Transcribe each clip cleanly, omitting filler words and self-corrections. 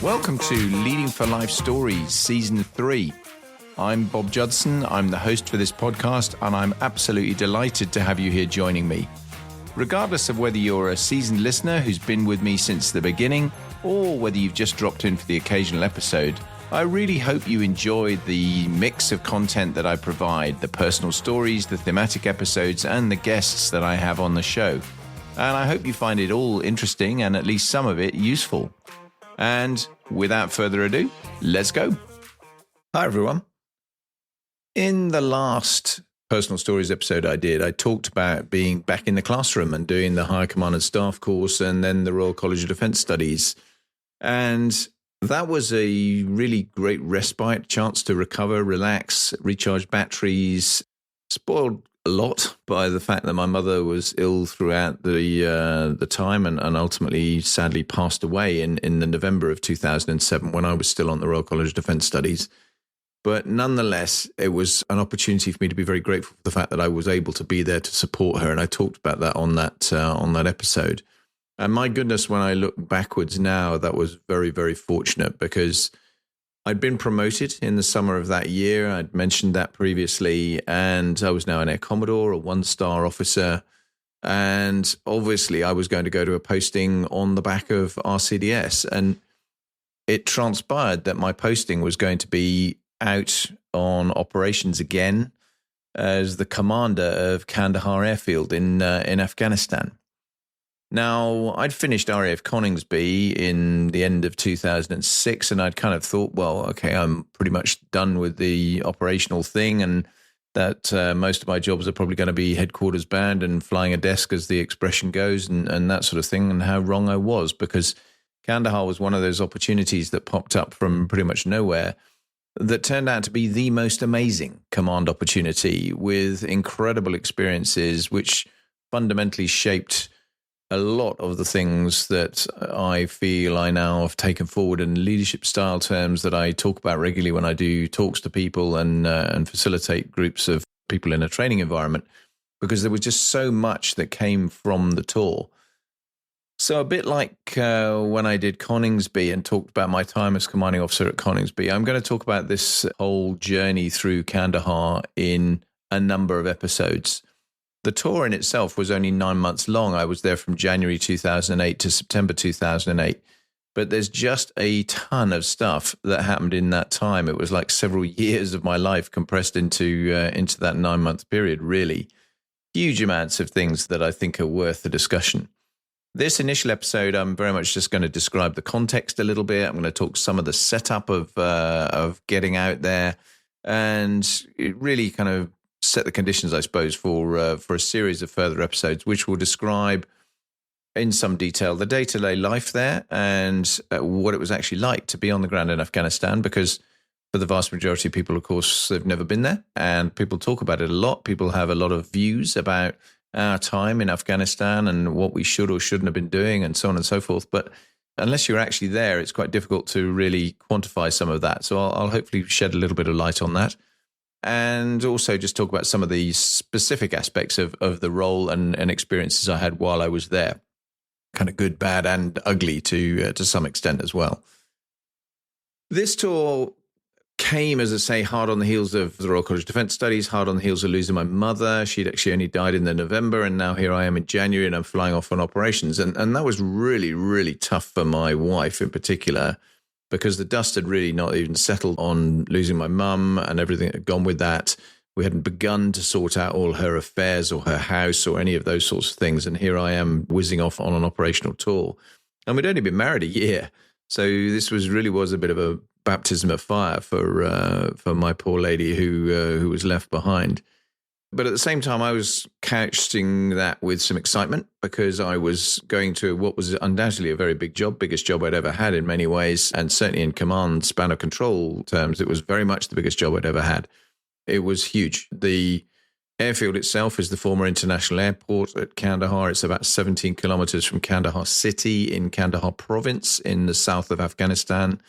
Welcome to Leading for Life Stories, Season 3. I'm Bob Judson, I'm the host for this podcast, and I'm absolutely delighted to have you here joining me. Regardless of whether you're a seasoned listener who's been with me since the beginning, or whether you've just dropped in for the occasional episode, I really hope you enjoyed the mix of content that I provide, the personal stories, the thematic episodes, and the guests that I have on the show. And I hope you find it all interesting and at least some of it useful. And without further ado, let's go. Hi, everyone. In the last personal stories episode I talked about being back in the classroom and doing the Higher Command and Staff course and then the Royal College of Defence Studies. And that was a really great respite, chance to recover, relax, recharge batteries, spoiled a lot by the fact that my mother was ill throughout the time and ultimately sadly passed away in the November of 2007 when I was still on the Royal College of Defence Studies. But nonetheless, it was an opportunity for me to be very grateful for the fact that I was able to be there to support her. And I talked about that on that episode. And my goodness, when I look backwards now, that was very, very fortunate because I'd been promoted in the summer of that year. I'd mentioned that previously, and I was now an Air Commodore, a one-star officer. And obviously, I was going to go to a posting on the back of RCDS. And it transpired that my posting was going to be out on operations again as the Commander of Kandahar Airfield in Afghanistan. Now, I'd finished RAF Coningsby in the end of 2006, and I'd kind of thought, well, okay, I'm pretty much done with the operational thing, and that most of my jobs are probably going to be headquarters bound and flying a desk, as the expression goes, and that sort of thing, and how wrong I was, because Kandahar was one of those opportunities that popped up from pretty much nowhere that turned out to be the most amazing command opportunity with incredible experiences, which fundamentally shaped a lot of the things that I feel I now have taken forward in leadership style terms that I talk about regularly when I do talks to people and facilitate groups of people in a training environment, because there was just so much that came from the tour. So a bit like when I did Coningsby and talked about my time as commanding officer at Coningsby, I'm going to talk about this whole journey through Kandahar in a number of episodes. The tour in itself was only 9 months long. I was there from January 2008 to September 2008. But there's just a ton of stuff that happened in that time. It was like several years of my life compressed into that 9-month period, really. Huge amounts of things that I think are worth the discussion. This initial episode, I'm very much just going to describe the context a little bit. I'm going to talk some of the setup of getting out there, and it really kind of set the conditions, I suppose, for a series of further episodes, which will describe in some detail the day-to-day life there and what it was actually like to be on the ground in Afghanistan, because for the vast majority of people, of course, they've never been there, and people talk about it a lot. People have a lot of views about our time in Afghanistan and what we should or shouldn't have been doing and so on and so forth. But unless you're actually there, it's quite difficult to really quantify some of that. So I'll hopefully shed a little bit of light on that. And also just talk about some of the specific aspects of the role and experiences I had while I was there. Kind of good, bad, and ugly to some extent as well. This tour came, as I say, hard on the heels of the Royal College of Defence Studies, hard on the heels of losing my mother. She'd actually only died in the November, and now here I am in January, and I'm flying off on operations. And that was really, really tough for my wife in particular, because the dust had really not even settled on losing my mum and everything that had gone with that. We hadn't begun to sort out all her affairs or her house or any of those sorts of things. And here I am whizzing off on an operational tour. And we'd only been married a year. So this was a bit of a baptism of fire for my poor lady who was left behind. But at the same time, I was couching that with some excitement, because I was going to what was undoubtedly a very big job, biggest job I'd ever had in many ways, and certainly in command span of control terms, it was very much the biggest job I'd ever had. It was huge. The airfield itself is the former international airport at Kandahar. It's about 17 kilometers from Kandahar city in Kandahar province in the south of Afghanistan.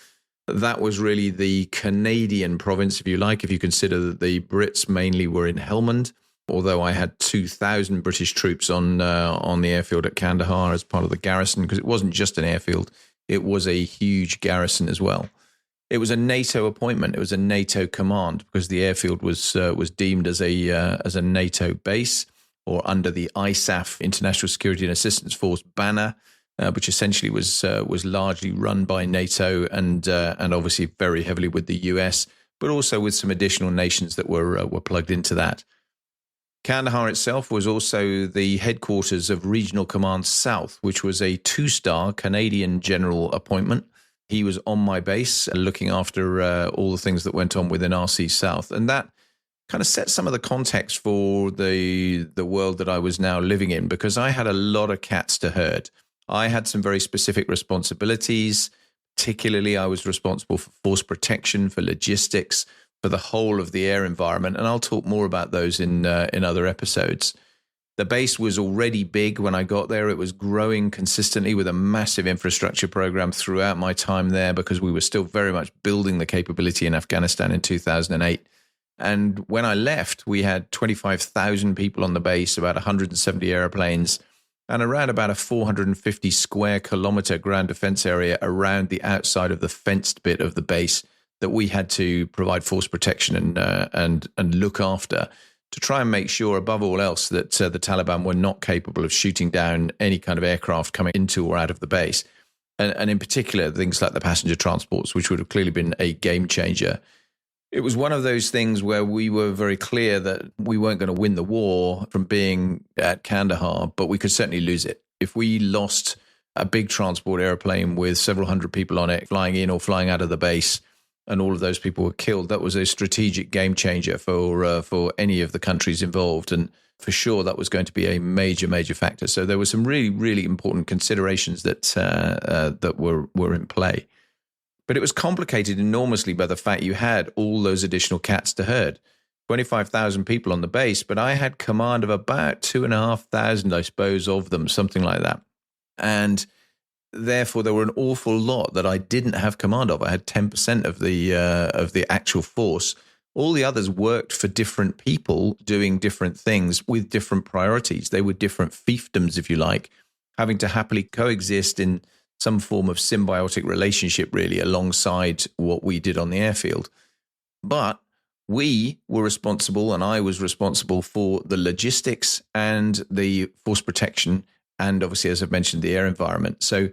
That was really the Canadian province, if you like, if you consider that the Brits mainly were in Helmand, although I had 2,000 British troops on the airfield at Kandahar as part of the garrison, because it wasn't just an airfield, it was a huge garrison as well. It was a NATO appointment. It was a NATO command, because the airfield was deemed as a NATO base, or under the ISAF, International Security and Assistance Force banner, which essentially was largely run by NATO and obviously very heavily with the US, but also with some additional nations that were plugged into that. Kandahar itself was also the headquarters of Regional Command South, which was a 2-star Canadian general appointment. He was on my base looking after all the things that went on within RC South. And that kind of set some of the context for the world that I was now living in, because I had a lot of cats to herd. I had some very specific responsibilities. Particularly, I was responsible for force protection, for logistics, for the whole of the air environment. And I'll talk more about those in other episodes. The base was already big when I got there. It was growing consistently with a massive infrastructure program throughout my time there, because we were still very much building the capability in Afghanistan in 2008. And when I left, we had 25,000 people on the base, about 170 airplanes, and around about a 450 square kilometer ground defense area around the outside of the fenced bit of the base that we had to provide force protection and look after, to try and make sure, above all else, that the Taliban were not capable of shooting down any kind of aircraft coming into or out of the base. And in particular, things like the passenger transports, which would have clearly been a game changer. It was one of those things where we were very clear that we weren't going to win the war from being at Kandahar, but we could certainly lose it. If we lost a big transport airplane with several hundred people on it flying in or flying out of the base, and all of those people were killed, that was a strategic game changer for any of the countries involved. And for sure, that was going to be a major, major factor. So there were some really, really important considerations that were in play. But it was complicated enormously by the fact you had all those additional cats to herd. 25,000 people on the base, but I had command of about 2,500, I suppose, of them, something like that. And therefore, there were an awful lot that I didn't have command of. I had 10% of the actual force. All the others worked for different people doing different things with different priorities. They were different fiefdoms, if you like, having to happily coexist in some form of symbiotic relationship, really, alongside what we did on the airfield. But we were responsible, and I was responsible for the logistics and the force protection, and obviously, as I've mentioned, the air environment. So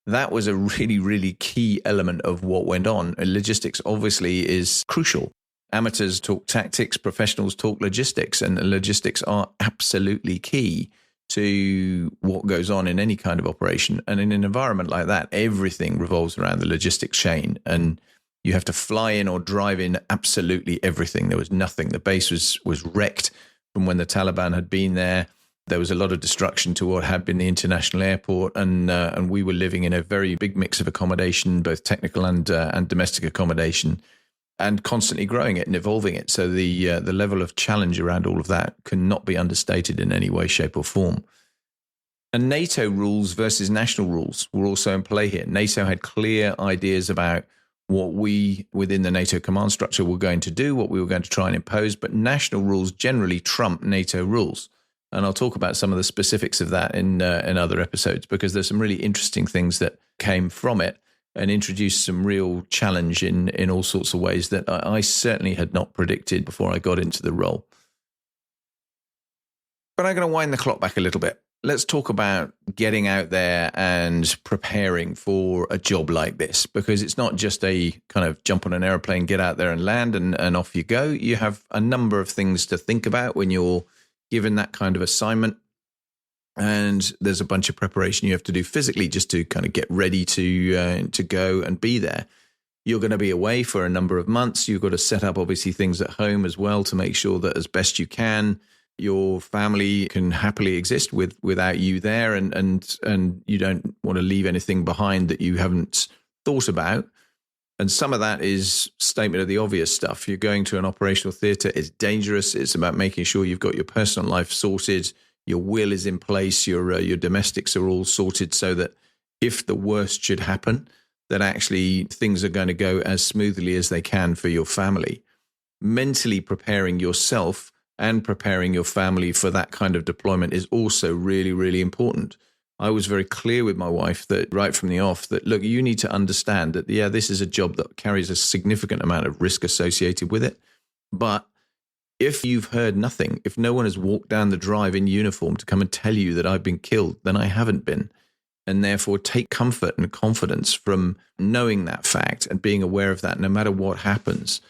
that was a really, really key element of what went on. And logistics obviously is crucial. Amateurs talk tactics, professionals talk logistics, and logistics are absolutely key to what goes on in any kind of operation. And in an environment like that, everything revolves around the logistics chain, and you have to fly in or drive in absolutely everything. There was nothing. The base was wrecked from when the Taliban had been there. There was a lot of destruction to what had been the international airport, and we were living in a very big mix of accommodation, both technical and domestic accommodation, and constantly growing it and evolving it. So the level of challenge around all of that cannot be understated in any way, shape or form. And NATO rules versus national rules were also in play here. NATO had clear ideas about what we within the NATO command structure were going to do, what we were going to try and impose, but national rules generally trump NATO rules. And I'll talk about some of the specifics of that in other episodes, because there's some really interesting things that came from it and introduced some real challenge in all sorts of ways that I certainly had not predicted before I got into the role. But I'm going to wind the clock back a little bit. Let's talk about getting out there and preparing for a job like this, because it's not just a kind of jump on an airplane, get out there and land and off you go. You have a number of things to think about when you're given that kind of assignment. And there's a bunch of preparation you have to do physically just to kind of get ready to go and be there. You're going to be away for a number of months. You've got to set up, obviously, things at home as well to make sure that as best you can, your family can happily exist without you there, and you don't want to leave anything behind that you haven't thought about. And some of that is statement of the obvious stuff. You're going to an operational theatre. It's dangerous. It's about making sure you've got your personal life sorted. Your will is in place. Your domestics are all sorted so that if the worst should happen, that actually things are going to go as smoothly as they can for your family. Mentally preparing yourself and preparing your family for that kind of deployment is also really, really important. I was very clear with my wife that right from the off that, look, you need to understand that, yeah, this is a job that carries a significant amount of risk associated with it. But if you've heard nothing, if no one has walked down the drive in uniform to come and tell you that I've been killed, then I haven't been. And therefore take comfort and confidence from knowing that fact and being aware of that no matter what happens.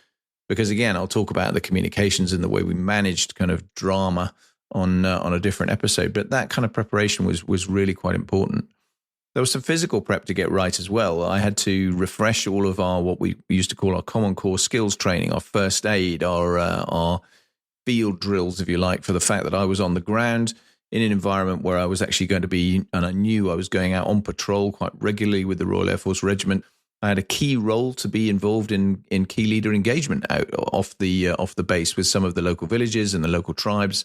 Because again, I'll talk about the communications and the way we managed kind of drama on a different episode. But that kind of preparation was really quite important. There was some physical prep to get right as well. I had to refresh all of our, what we used to call our common core skills training, our first aid, our field drills, if you like, for the fact that I was on the ground in an environment where I was actually going to be, and I knew I was going out on patrol quite regularly with the Royal Air Force Regiment. I had a key role to be involved in key leader engagement out off the base with some of the local villages and the local tribes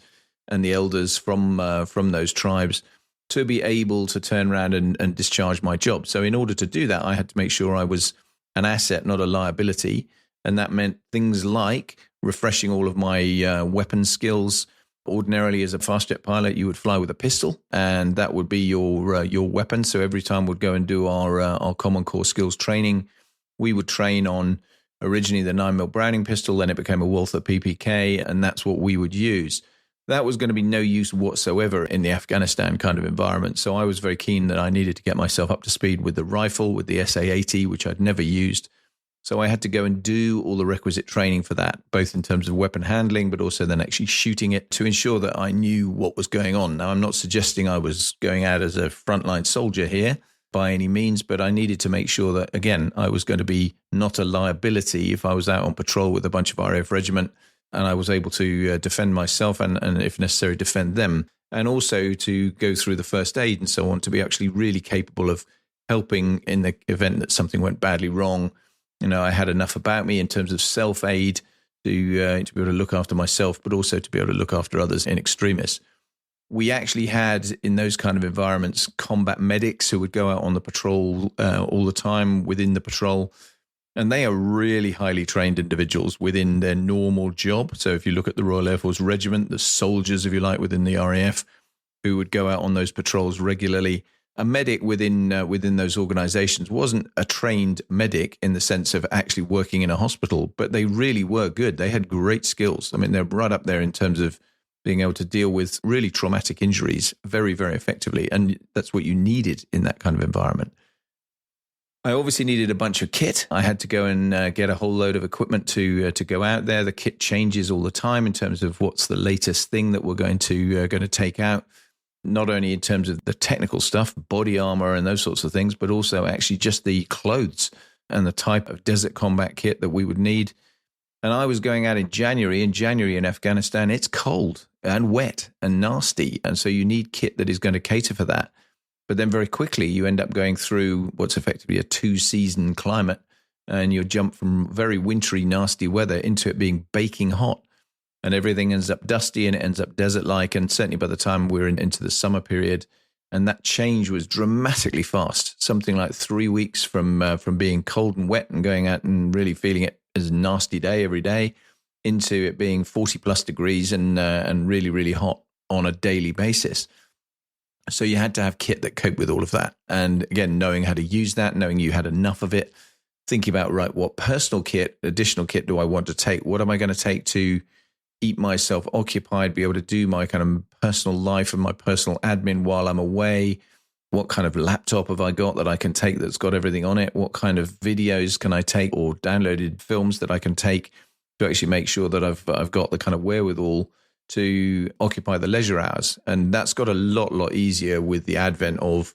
and the elders from those tribes to be able to turn around and discharge my job. So in order to do that, I had to make sure I was an asset, not a liability. And that meant things like refreshing all of my weapon skills. Ordinarily, as a fast jet pilot, you would fly with a pistol, and that would be your weapon. So every time we'd go and do our common core skills training, we would train on originally the 9mm Browning pistol, then it became a Walther PPK, and that's what we would use. That was going to be no use whatsoever in the Afghanistan kind of environment. So I was very keen that I needed to get myself up to speed with the rifle, with the SA-80, which I'd never used. So I had to go and do all the requisite training for that, both in terms of weapon handling, but also then actually shooting it to ensure that I knew what was going on. Now, I'm not suggesting I was going out as a frontline soldier here by any means, but I needed to make sure that, again, I was going to be not a liability if I was out on patrol with a bunch of RAF regiment, and I was able to defend myself and, if necessary, defend them, and also to go through the first aid and so on, to be actually really capable of helping in the event that something went badly wrong. You know, I had enough about me in terms of self-aid to be able to look after myself, but also to be able to look after others in extremis. We actually had, in those kind of environments, combat medics who would go out on the patrol all the time within the patrol. And they are really highly trained individuals within their normal job. So if you look at the Royal Air Force Regiment, the soldiers, if you like, within the RAF, who would go out on those patrols regularly. A medic within those organizations wasn't a trained medic in the sense of actually working in a hospital, but they really were good. They had great skills. I mean, they're right up there in terms of being able to deal with really traumatic injuries very, very effectively. And that's what you needed in that kind of environment. I obviously needed a bunch of kit. I had to go and get a whole load of equipment to go out there. The kit changes all the time in terms of what's the latest thing that we're going to take out. Not only in terms of the technical stuff, body armor and those sorts of things, but also actually just the clothes and the type of desert combat kit that we would need. And I was going out in January. In January in Afghanistan, it's cold and wet and nasty. And so you need kit that is going to cater for that. But then very quickly, you end up going through what's effectively a 2-season climate, and you jump from very wintry, nasty weather into it being baking hot. And everything ends up dusty and it ends up desert-like. And certainly by the time we're into the summer period, and that change was dramatically fast, something like 3 weeks from being cold and wet and going out and really feeling it as a nasty day every day, into it being 40+ degrees and really, really hot on a daily basis. So you had to have kit that coped with all of that. And again, knowing how to use that, knowing you had enough of it, thinking about, right, what personal kit, additional kit do I want to take? What am I going to take to keep myself occupied, be able to do my kind of personal life and my personal admin while I'm away? What kind of laptop have I got that I can take that's got everything on it? What kind of videos can I take or downloaded films that I can take to actually make sure that I've got the kind of wherewithal to occupy the leisure hours? And that's got a lot easier with the advent of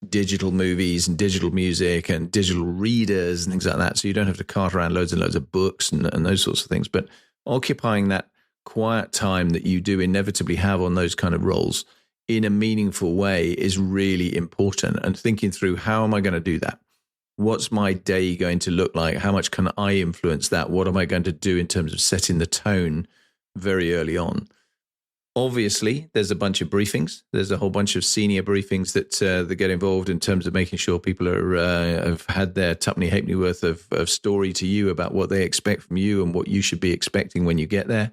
digital movies and digital music and digital readers and things like that. So you don't have to cart around loads and loads of books and those sorts of things. But occupying that quiet time that you do inevitably have on those kind of roles in a meaningful way is really important. And thinking through, how am I going to do that? What's my day going to look like? How much can I influence that? What am I going to do in terms of setting the tone very early on? Obviously, there's a bunch of briefings. There's a whole bunch of senior briefings that get involved in terms of making sure people have had their tuppenny halfpenny worth of story to you about what they expect from you and what you should be expecting when you get there.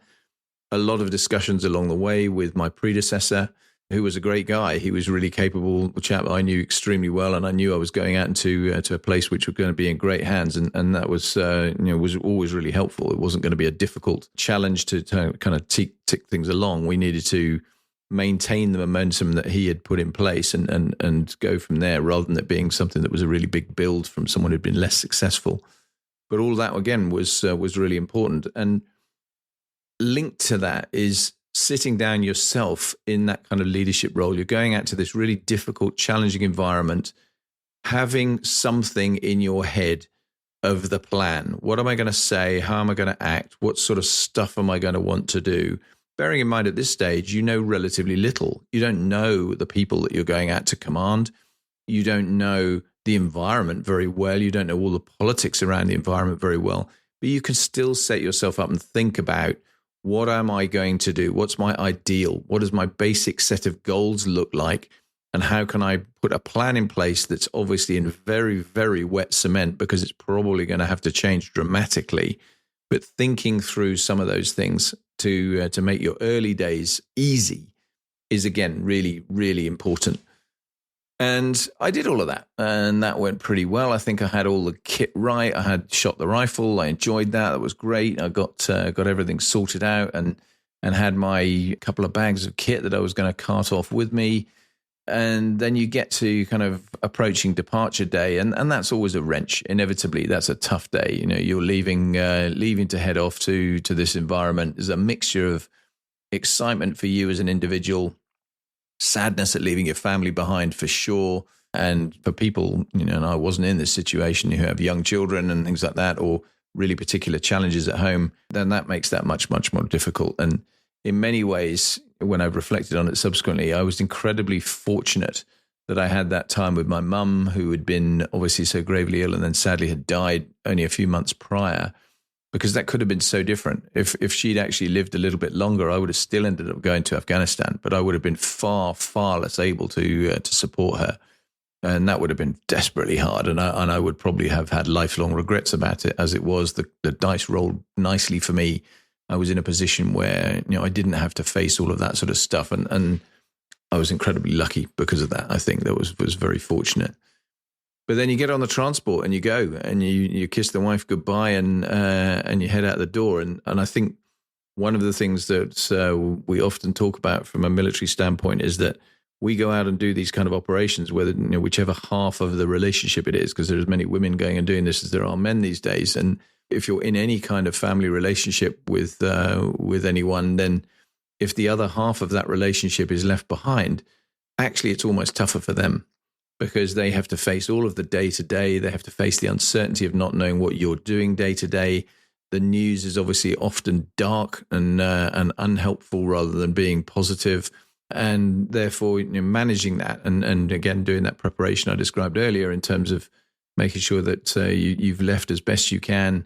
a lot of discussions along the way with my predecessor, who was a great guy. He was really capable, a chap I knew extremely well, and I knew I was going out into to a place which was going to be in great hands, and that was was always really helpful. It wasn't going to be a difficult challenge to kind of tick things along. We needed to maintain the momentum that he had put in place and go from there, rather than it being something that was a really big build from someone who'd been less successful. But all that again was really important, and linked to that is sitting down yourself in that kind of leadership role. You're going out to this really difficult, challenging environment, having something in your head of the plan. What am I going to say? How am I going to act? What sort of stuff am I going to want to do? Bearing in mind at this stage, you know relatively little. You don't know the people that you're going out to command. You don't know the environment very well. You don't know all the politics around the environment very well. But you can still set yourself up and think about, what am I going to do? What's my ideal? What does my basic set of goals look like? And how can I put a plan in place that's obviously in very, very wet cement, because it's probably going to have to change dramatically. But thinking through some of those things to make your early days easy is, again, really, really important. And I did all of that, and that went pretty well. I think I had all the kit right. I had shot the rifle. I enjoyed that. That was great. I got everything sorted out and had my couple of bags of kit that I was going to cart off with me. And then you get to kind of approaching departure day, and that's always a wrench. Inevitably, that's a tough day. You know, you're leaving to head off to this environment. There's a mixture of excitement for you as an individual, sadness at leaving your family behind for sure. And for people, and I wasn't in this situation, who have young children and things like that, or really particular challenges at home, then that makes that much, much more difficult. And in many ways, when I've reflected on it subsequently, I was incredibly fortunate that I had that time with my mum, who had been obviously so gravely ill and then sadly had died only a few months prior, because that could have been so different. If she'd actually lived a little bit longer, I would have still ended up going to Afghanistan, but I would have been far, far less able to support her. And that would have been desperately hard. And I would probably have had lifelong regrets about it. As it was, the dice rolled nicely for me. I was in a position where, I didn't have to face all of that sort of stuff. And I was incredibly lucky because of that. I think that was very fortunate. But then you get on the transport and you go and you kiss the wife goodbye and you head out the door. And I think one of the things that we often talk about from a military standpoint is that we go out and do these kind of operations, whether whichever half of the relationship it is, because there's as many women going and doing this as there are men these days. And if you're in any kind of family relationship with anyone, then if the other half of that relationship is left behind, actually it's almost tougher for them, because they have to face all of the day-to-day. They have to face the uncertainty of not knowing what you're doing day-to-day. The news is obviously often dark and unhelpful rather than being positive. And therefore, managing that and again, doing that preparation I described earlier in terms of making sure that you've left as best you can,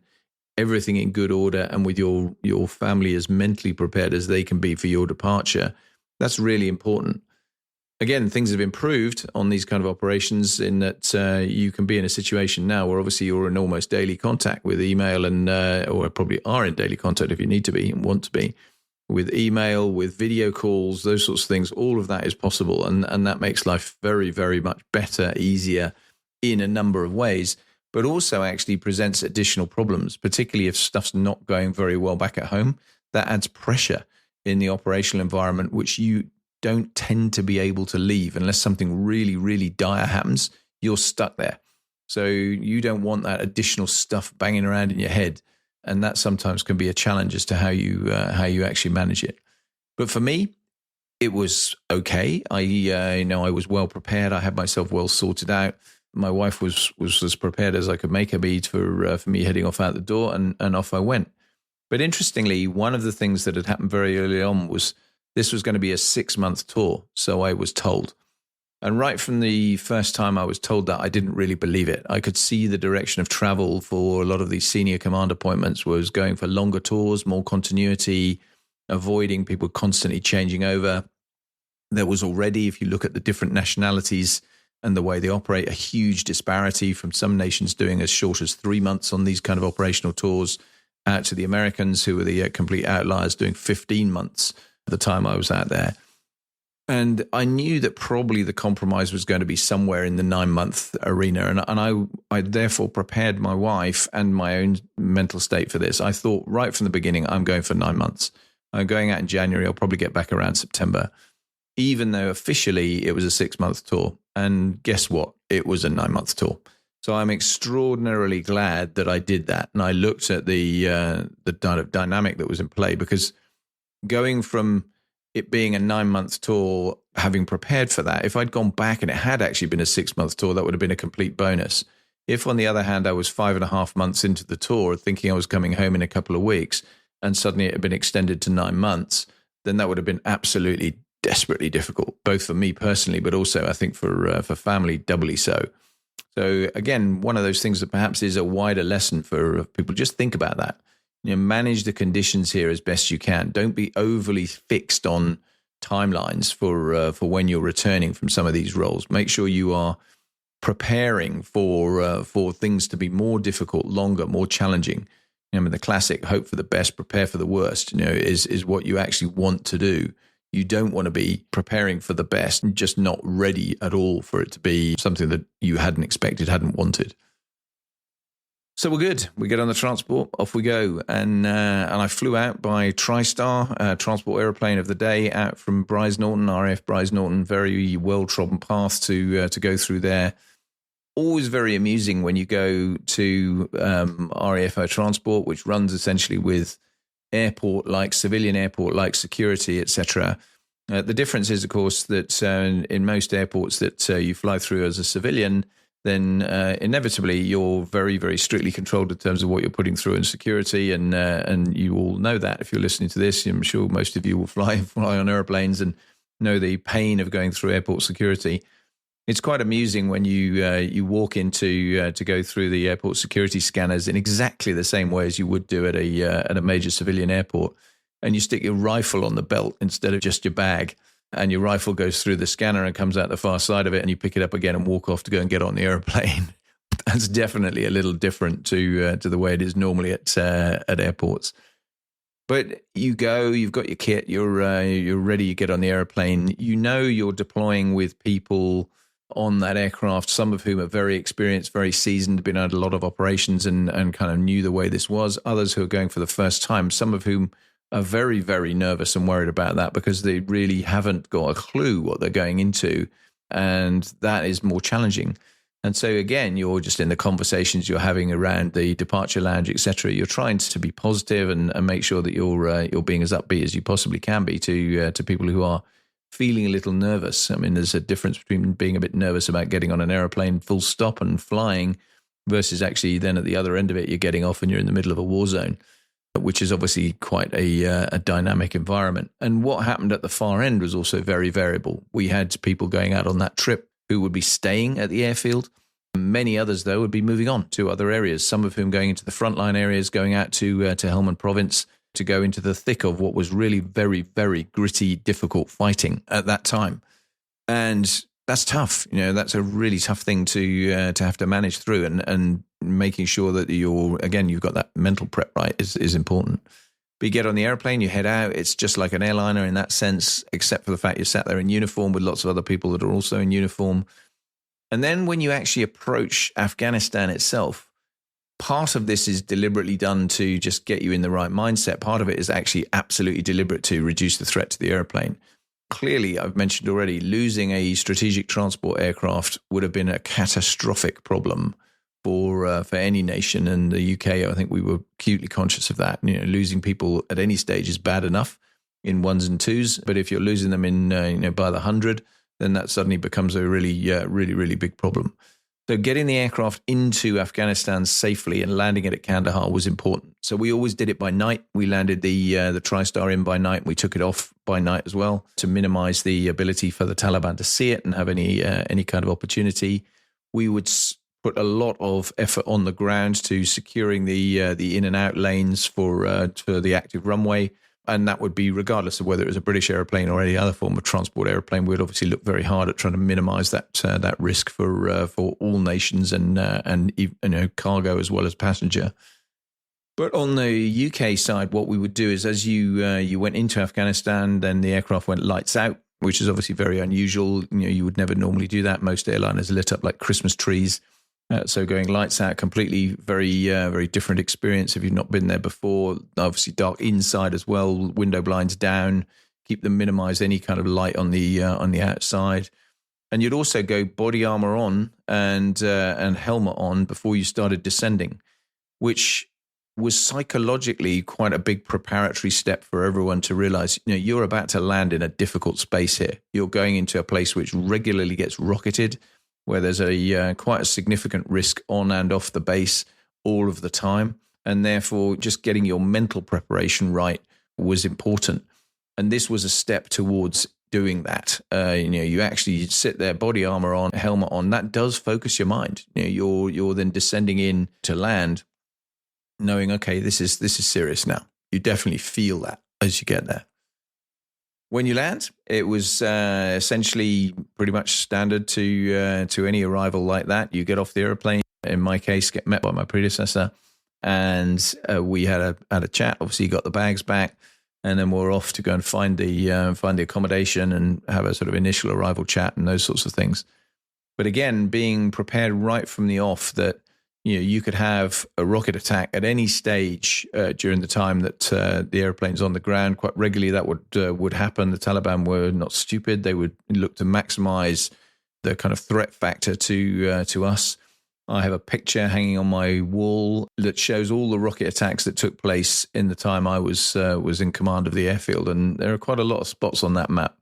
everything in good order, and with your family as mentally prepared as they can be for your departure, that's really important. Again, things have improved on these kind of operations in that you can be in a situation now where obviously you're in almost daily contact with email or probably are in daily contact if you need to be and want to be, with email, with video calls, those sorts of things. All of that is possible. And that makes life very, very much better, easier in a number of ways, but also actually presents additional problems, particularly if stuff's not going very well back at home. That adds pressure in the operational environment, which you don't tend to be able to leave unless something really, really dire happens. You're stuck there. So you don't want that additional stuff banging around in your head. And that sometimes can be a challenge as to how you actually manage it. But for me, it was okay. I was well prepared. I had myself well sorted out. My wife was as prepared as I could make her be for me heading off out the door, and off I went. But interestingly, one of the things that had happened very early on was this was going to be a 6-month tour, so I was told. And right from the first time I was told that, I didn't really believe it. I could see the direction of travel for a lot of these senior command appointments was going for longer tours, more continuity, avoiding people constantly changing over. There was already, if you look at the different nationalities and the way they operate, a huge disparity from some nations doing as short as 3 months on these kind of operational tours, out to the Americans, who were the complete outliers, doing 15 months at the time I was out there. And I knew that probably the compromise was going to be somewhere in the 9-month arena. And I therefore prepared my wife and my own mental state for this. I thought right from the beginning, I'm going for 9 months. I'm going out in January. I'll probably get back around September, even though officially it was a 6-month tour. And guess what? It was a 9-month tour. So I'm extraordinarily glad that I did that. And I looked at the dynamic that was in play, because going from it being a 9-month tour, having prepared for that, if I'd gone back and it had actually been a 6-month tour, that would have been a complete bonus. If, on the other hand, I was 5.5 months into the tour thinking I was coming home in a couple of weeks and suddenly it had been extended to 9 months, then that would have been absolutely desperately difficult, both for me personally, but also I think for family, doubly so. So again, one of those things that perhaps is a wider lesson for people. Just think about that. Manage the conditions here as best you can. Don't be overly fixed on timelines for when you're returning from some of these roles. Make sure you are preparing for things to be more difficult, longer, more challenging. The classic "hope for the best, prepare for the worst." Is what you actually want to do. You don't want to be preparing for the best and just not ready at all for it to be something that you hadn't expected, hadn't wanted. So we're good. We get on the transport, off we go. And I flew out by TriStar, transport aeroplane of the day, out from Brize Norton, RAF Brize Norton, very well-trodden path to go through there. Always very amusing when you go to RAF Transport, which runs essentially with airport-like, civilian airport-like security, etc. The difference is, of course, that in most airports that you fly through as a civilian, then inevitably you're very, very strictly controlled in terms of what you're putting through in security. And you all know that if you're listening to this. I'm sure most of you will fly on airplanes and know the pain of going through airport security. It's quite amusing when you walk into to go through the airport security scanners in exactly the same way as you would do at a major civilian airport, and you stick your rifle on the belt instead of just your bag. And your rifle goes through the scanner and comes out the far side of it, and you pick it up again and walk off to go and get on the airplane. That's definitely a little different to the way it is normally at airports. But you go, you've got your kit, you're ready, you get on the airplane. You're deploying with people on that aircraft, some of whom are very experienced, very seasoned, been at a lot of operations and kind of knew the way this was. Others who are going for the first time, some of whom are very, very nervous and worried about that because they really haven't got a clue what they're going into. And that is more challenging. And so, again, you're just in the conversations you're having around the departure lounge, etc. You're trying to be positive and make sure that you're being as upbeat as you possibly can be to people who are feeling a little nervous. I mean, there's a difference between being a bit nervous about getting on an airplane full stop and flying versus actually then at the other end of it, you're getting off and you're in the middle of a war zone, which is obviously quite a dynamic environment. And what happened at the far end was also very variable. We had people going out on that trip who would be staying at the airfield. Many others, though, would be moving on to other areas, some of whom going into the frontline areas, going out to Helmand Province to go into the thick of what was really very, very gritty, difficult fighting at that time. And that's tough. That's a really tough thing to have to manage through, and making sure that you've got that mental prep right is important. But you get on the airplane, you head out. It's just like an airliner in that sense, except for the fact you're sat there in uniform with lots of other people that are also in uniform. And then when you actually approach Afghanistan itself, part of this is deliberately done to just get you in the right mindset. Part of it is actually absolutely deliberate to reduce the threat to the airplane. Clearly, I've mentioned already, losing a strategic transport aircraft would have been a catastrophic problem for any nation. And the UK, I think we were acutely conscious of that. Losing people at any stage is bad enough in ones and twos, but if you're losing them in by the 100, then that suddenly becomes a really, really big problem. So getting the aircraft into Afghanistan safely and landing it at Kandahar was important. So we always did it by night. We landed the TriStar in by night. We took it off by night as well to minimize the ability for the Taliban to see it and have any kind of opportunity. We would put a lot of effort on the ground to securing the in and out lanes for the active runway. And that would be regardless of whether it was a British airplane or any other form of transport airplane. We'd obviously look very hard at trying to minimise that risk for all nations and cargo as well as passenger. But on the UK side, what we would do is as you went into Afghanistan, then the aircraft went lights out, which is obviously very unusual. You would never normally do that. Most airliners lit up like Christmas trees. So going lights out, completely very different experience if you've not been there before. Obviously dark inside as well, window blinds down, keep them minimize any kind of light on the outside. And you'd also go body armor on and helmet on before you started descending, which was psychologically quite a big preparatory step for everyone to realize, you're about to land in a difficult space here. You're going into a place which regularly gets rocketed, where there's quite a significant risk on and off the base all of the time. And therefore, just getting your mental preparation right was important. And this was a step towards doing that. You actually sit there, body armor on, helmet on. That does focus your mind. You're then descending in to land, knowing, okay, this is serious now. You definitely feel that as you get there. When you land, it was essentially pretty much standard to any arrival like that. You get off the airplane. In my case, get met by my predecessor, and we had a chat. Obviously, you got the bags back, and then we're off to go and find the accommodation and have a sort of initial arrival chat and those sorts of things. But again, being prepared right from the off that you could have a rocket attack at any stage during the time that the airplane's on the ground. Quite regularly, that would happen. The Taliban were not stupid; they would look to maximize the kind of threat factor to us. I have a picture hanging on my wall that shows all the rocket attacks that took place in the time I was in command of the airfield, and there are quite a lot of spots on that map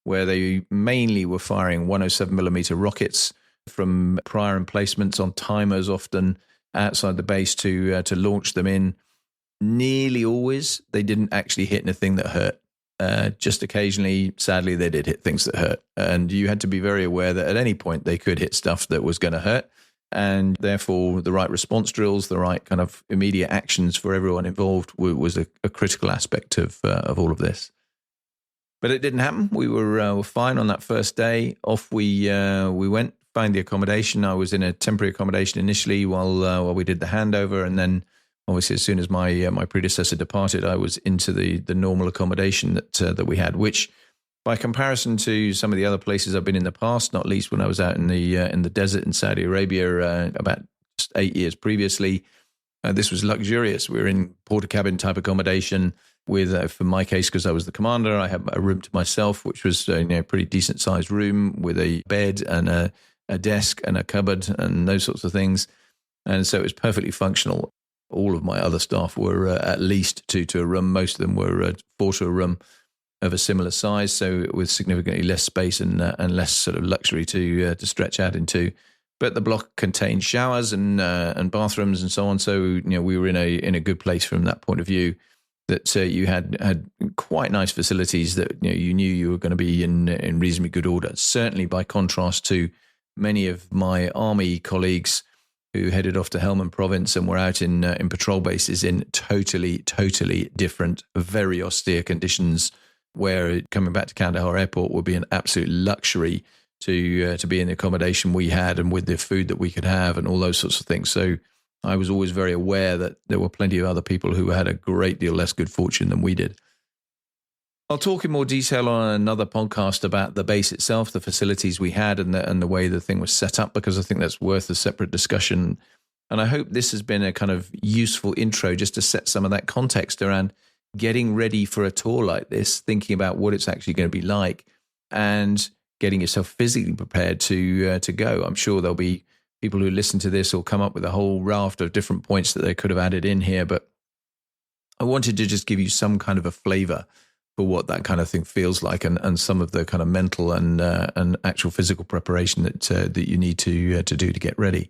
where they mainly were firing 107mm rockets from prior emplacements on timers, often outside the base to launch them in. Nearly always, they didn't actually hit anything that hurt. Just occasionally, sadly, they did hit things that hurt. And you had to be very aware that at any point they could hit stuff that was going to hurt. And therefore, the right response drills, the right kind of immediate actions for everyone involved was a critical aspect of all of this. But it didn't happen. We were fine on that first day. Off we went. Find the accommodation. I was in a temporary accommodation initially while we did the handover, and then obviously as soon as my predecessor departed, I was into the normal accommodation that we had, which by comparison to some of the other places I've been in the past, not least when I was out in the desert in Saudi Arabia about 8 years previously, this was luxurious. We were in porter cabin type accommodation with, for my case, because I was the commander, I had a room to myself, which was a pretty decent sized room with a bed and a desk and a cupboard and those sorts of things. And so it was perfectly functional. All of my other staff were at least two to a room. Most of them were four to a room of a similar size, so with significantly less space and less sort of luxury to stretch out into. But the block contained showers and bathrooms and so on. So we were in a good place from that point of view. That you had quite nice facilities that you knew you were going to be in reasonably good order. Certainly, by contrast to many of my army colleagues who headed off to Helmand Province and were out in patrol bases in totally different, very austere conditions, where coming back to Kandahar Airport would be an absolute luxury to be in the accommodation we had and with the food that we could have and all those sorts of things. So I was always very aware that there were plenty of other people who had a great deal less good fortune than we did. I'll talk in more detail on another podcast about the base itself, the facilities we had and the way the thing was set up, because I think that's worth a separate discussion. And I hope this has been a kind of useful intro just to set some of that context around getting ready for a tour like this, thinking about what it's actually going to be like and getting yourself physically prepared to go. I'm sure there'll be people who listen to this will come up with a whole raft of different points that they could have added in here, but I wanted to just give you some kind of a flavor for what that kind of thing feels like and some of the kind of mental and actual physical preparation that you need to do to get ready.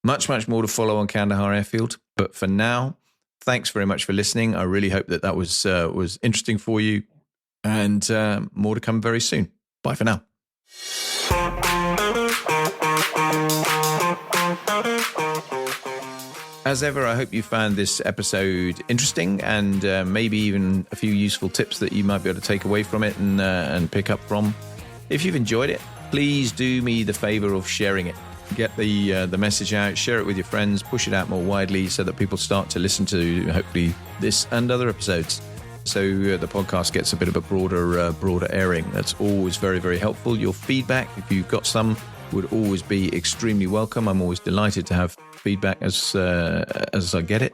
Much more to follow on Kandahar Airfield, but for now, thanks very much for listening. I really hope that was interesting for you, and more to come very soon. Bye for now. As ever, I hope you found this episode interesting and maybe even a few useful tips that you might be able to take away from it and pick up from. If you've enjoyed it, please do me the favor of sharing it. get the message out, share it with your friends, push it out more widely so that people start to listen to hopefully this and other episodes. So the podcast gets a bit of a broader airing. That's always very, very helpful. Your feedback, if you've got some, would always be extremely welcome. I'm always delighted to have feedback as I get it.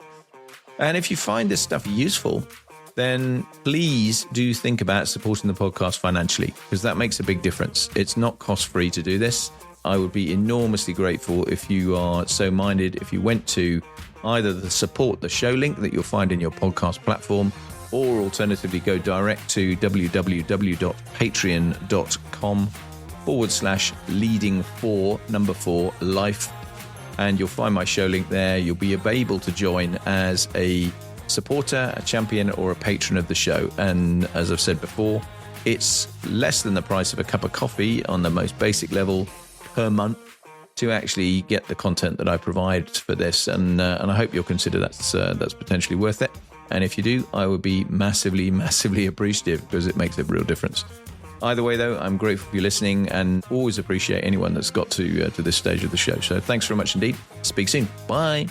And if you find this stuff useful, then please do think about supporting the podcast financially, because that makes a big difference. It's not cost-free to do this. I would be enormously grateful if you are so minded, if you went to either the support the show link that you'll find in your podcast platform, or alternatively go direct to www.patreon.com/leading4life, and you'll find my show link there. You'll be able to join as a supporter, a champion, or a patron of the show. And as I've said before, it's less than the price of a cup of coffee on the most basic level per month to actually get the content that I provide for this. And I hope you'll consider that's potentially worth it. And if you do, I would be massively, massively appreciative, because it makes a real difference. Either way, though, I'm grateful for you listening and always appreciate anyone that's got to this stage of the show. So thanks very much indeed. Speak soon. Bye.